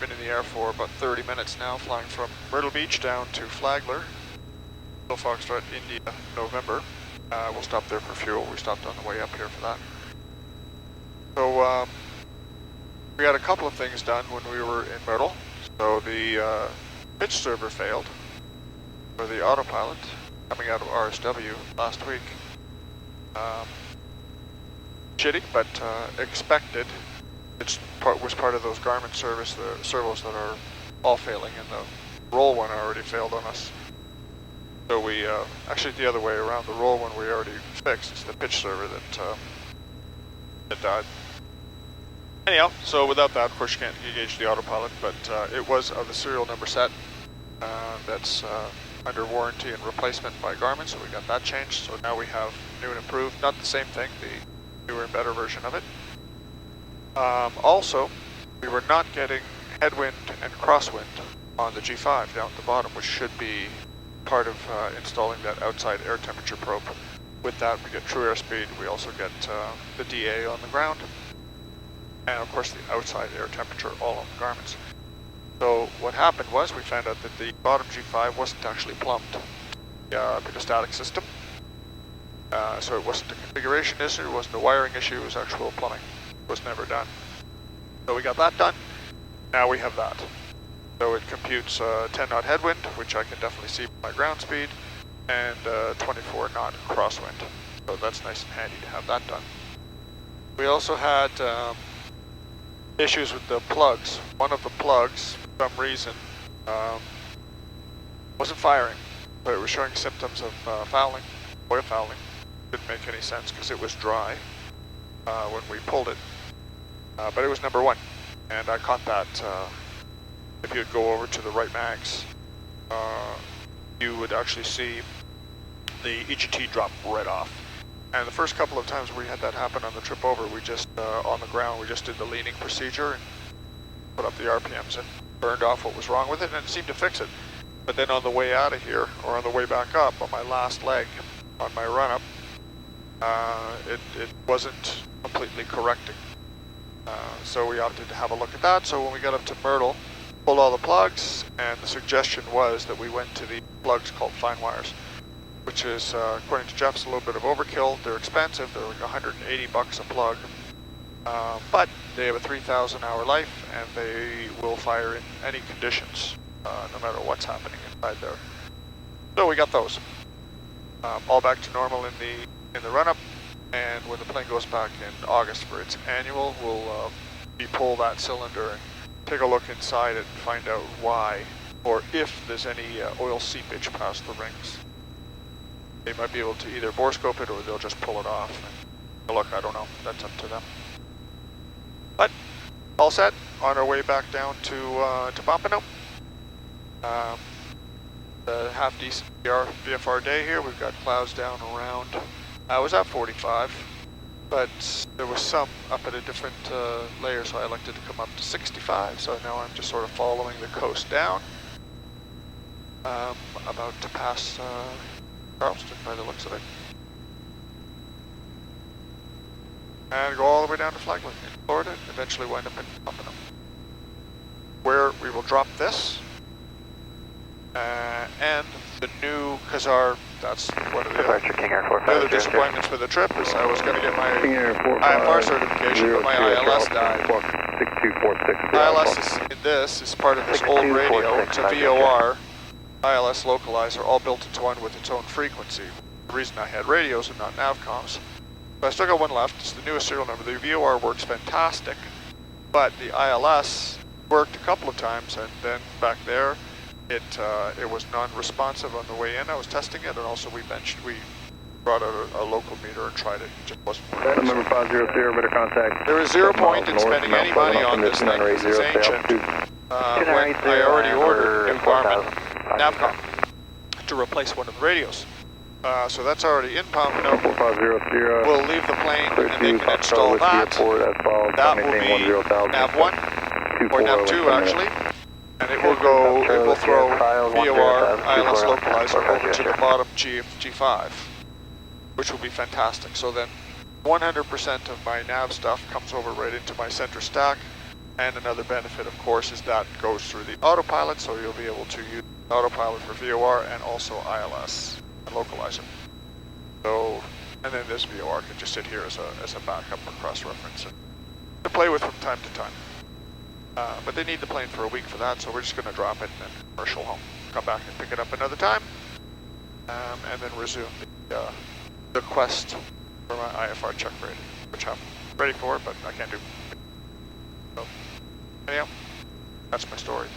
been in the air for about 30 minutes now, flying from Myrtle Beach down to Flagler, Foxtrot, India, November. We'll stop there for fuel. We stopped on the way up here for that. So we had a couple of things done when we were in Myrtle. So the pitch server failed for the autopilot coming out of RSW last week. Shitty, but expected. It was part of those Garmin service, the servos that are all failing, and the roll one already failed on us. So we, actually the other way around, the roll one we already fixed. It's the pitch server that died. Anyhow, so without that, of course you can't engage the autopilot, but it was of the serial number set. That's under warranty and replacement by Garmin, so we got that changed. So now we have new and improved, not the same thing, the newer and better version of it. Also, we were not getting headwind and crosswind on the G5 down at the bottom, which should be part of installing that outside air temperature probe. With that, we get true airspeed. We also get the DA on the ground, and of course the outside air temperature all on the Garmins. So what happened was we found out that the bottom G5 wasn't actually plumbed, the pedostatic system. So it wasn't a configuration issue, it wasn't a wiring issue, it was actual plumbing. It was never done. So we got that done. Now we have that. So it computes 10 knot headwind, which I can definitely see by my ground speed, and 24 knot crosswind. So that's nice and handy to have that done. We also had issues with the plugs. One of the plugs, for some reason, wasn't firing, but it was showing symptoms of fouling, oil fouling. Didn't make any sense because it was dry when we pulled it. But it was number one, and I caught that. If you'd go over to the right mags, you would actually see the EGT drop right off. And the first couple of times we had that happen on the trip over, we just, on the ground, we just did the leaning procedure and put up the RPMs and burned off what was wrong with it, and it seemed to fix it. But then on the way out of here, or on the way back up, on my last leg, on my run-up, it wasn't completely correcting. So we opted to have a look at that. So when we got up to Myrtle, pulled all the plugs, and the suggestion was that we went to the plugs called fine wires, which is, according to Jeff's, a little bit of overkill. They're expensive. They're like $180 a plug, but they have a 3,000 hour life, and they will fire in any conditions, no matter what's happening inside there. So we got those, all back to normal in the run-up. And when the plane goes back in August for its annual, we'll pull that cylinder and take a look inside it and find out why, or if there's any oil seepage past the rings. They might be able to either bore scope it, or they'll just pull it off. And look, I don't know. That's up to them. But all set. On our way back down to Pompano. The half decent VFR day here. We've got clouds down around. I was at 45, but there was some up at a different layer, so I elected to come up to 65. So now I'm just sort of following the coast down. About to pass Charleston by the looks of it. And go all the way down to Flagler in Florida, and eventually wind up in Pompano, where we will drop this. And the new, because that's one of the other disappointments for the trip is I was going to get my IFR certification, but my ILS died. ILS is part of this old radio. It's a VOR, ILS localizer, all built into one with its own frequency. The reason I had radios and not navcoms. But I still got one left. It's the newest serial number. The VOR works fantastic, but the ILS worked a couple of times, and then back there, it was non-responsive on the way in. I was testing it, and also we brought out a local meter and tried it. It just wasn't working. Number 500, better contact. There is zero point in spending any money on this thing because it's ancient. When I already ordered a new Garmin Navcom to replace one of the radios. So that's already in Pompano. We'll leave the plane and they can install that. That will be Nav1, or Nav2 actually. And it will throw VOR ILS localizer over to the bottom G5, which will be fantastic. So then 100% of my nav stuff comes over right into my center stack. And another benefit, of course, is that goes through the autopilot, so you'll be able to use autopilot for VOR and also ILS and localizer. So, and then this VOR can just sit here as a backup for cross-reference to play with from time to time. But they need the plane for a week for that, so we're just going to drop it in a commercial home. Come back and pick it up another time, and then resume the quest for my IFR check rating, which I'm ready for, but I can't do. So, anyhow, that's my story.